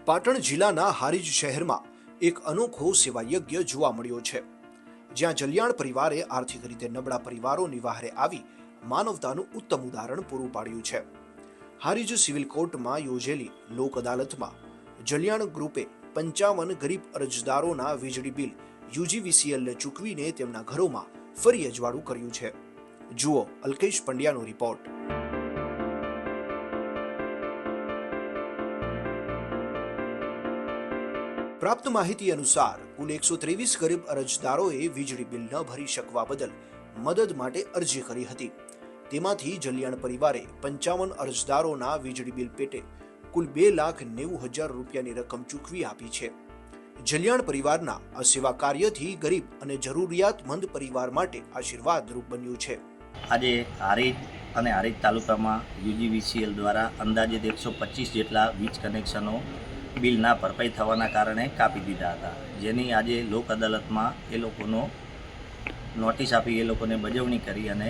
પાટણ જિલ્લાના હારીજ શહેરમાં એક અનોખો સેવા યજ્ઞ જોવા મળ્યો છે, જ્યાં જલિયાણ પરિવારે આર્થિક રીતે નબળા પરિવારોની વહારે આવી માનવતાનું ઉત્તમ ઉદાહરણ પૂરું પાડ્યું છે। હારીજ સિવિલ કોર્ટમાં યોજેલી લોક અદાલતમાં જલિયાણ ગ્રુપે 55 ગરીબ અરજદારોના વીજળી બિલ યુજીવીસીએલને ચૂકવીને તેમના ઘરોમાં ફરી અજવાળું કર્યું છે। જુઓ અલ્કેશ પંડ્યાનો રિપોર્ટ। प्राप्त माहिती अनुसार कुल 123 गरीब अरजदारोए वीजળી બિલ ન ભરી શકવા બદલ મદદ માટે અરજી કરી હતી। તેમાંથી જલિયાણ પરિવારે 55 અરજદારોના વીજળી બિલ પેટે કુલ 2,90,000 રૂપિયાની રકમ ચૂકવી આપી છે। જલિયાણ પરિવારના આ સેવા કાર્યથી ગરીબ અને જરૂરિયાતમંદ પરિવાર માટે આશીર્વાદરૂપ બન્યું છે। આજે હારીજ અને હારીજ તાલુકામાં યુજીવીસીએલ દ્વારા અંદાજિત 125 જેટલા વીજ કનેક્શનો બિલ ના ભરપાઈ થવાના કારણે કાપી દીધા હતા, જેની આજે લોક અદાલતમાં એ લોકોનો નોટિસ આપી એ લોકોને બજવણી કરી અને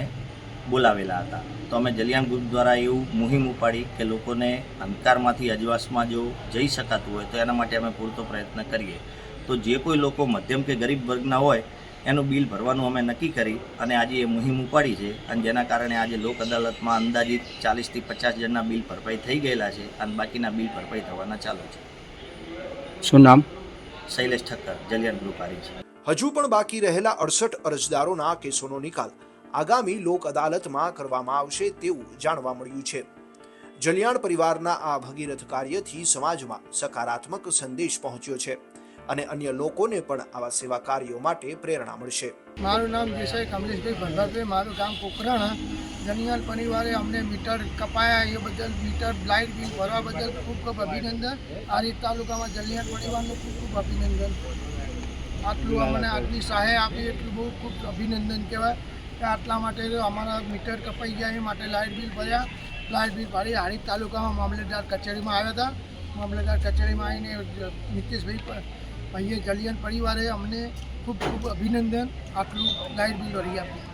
બોલાવેલા હતા। તો અમે જલિયાણ ગ્રુપ દ્વારા એવું મુહિમ ઉપાડી કે લોકોને અંધકારમાંથી અજવાસમાં જો જઈ શકાતું હોય તો એના માટે અમે પૂરતો પ્રયત્ન કરીએ। તો જે કોઈ લોકો મધ્યમ કે ગરીબ વર્ગના હોય એનું બિલ ભરવાનું અમે નક્કી કરી અને આજે એ મુહિમ ઉપાડી છે, અને જેના કારણે આજે લોક અદાલતમાં અંદાજિત 40 થી 50 જણના બિલ ભરપાઈ થઈ ગયેલા છે અને બાકીના બિલ ભરપાઈ થવાના ચાલુ છે। શું નામ? શૈલેષ ઠક્કર, જલિયાણ ગ્રુપ હારીજ। હજુ પણ બાકી રહેલા 68 અરજદારોના કેસોનો નિકાલ આગામી લોક અદાલતમાં કરવામાં આવશે તેવું જાણવા મળ્યું છે। જલિયાણ પરિવારના આ ભગીરથ કાર્યથી સમાજમાં સકારાત્મક સંદેશ પહોંચ્યો છે અને અન્ય લોકોને પણ આવા સેવા કાર્યો માટે પ્રેરણા મળશે। મારું નામ દેસાઈ કમલેશભાઈ ભંડારભાઈ, મારું ગામ કોકરાણા। જલિયાણ પરિવારે અમને મીટર કપાયા એ બદલ, મીટર લાઇટ બિલ ભરવા બદલ ખૂબ ખૂબ અભિનંદન। હારીજ તાલુકામાં જલિયાણ પરિવારનું ખૂબ ખૂબ અભિનંદન। આટલું અમને આટલી સહાય આપી એટલું બહુ ખૂબ અભિનંદન કહેવાય કે આટલા માટે અમારા મીટર કપાઈ ગયા એ માટે લાઇટ બિલ ભર્યા। લાઇટ બિલ ભરી હારીજ તાલુકામાં મામલેદાર કચેરીમાં આવ્યા હતા। મામલેદાર કચેરીમાં આવીને નીતિશભાઈ ભાઈએ જલિયાણ પરિવારે અમને ખૂબ ખૂબ અભિનંદન, આટલું લાઇટ બિલ ભરી આપ્યું।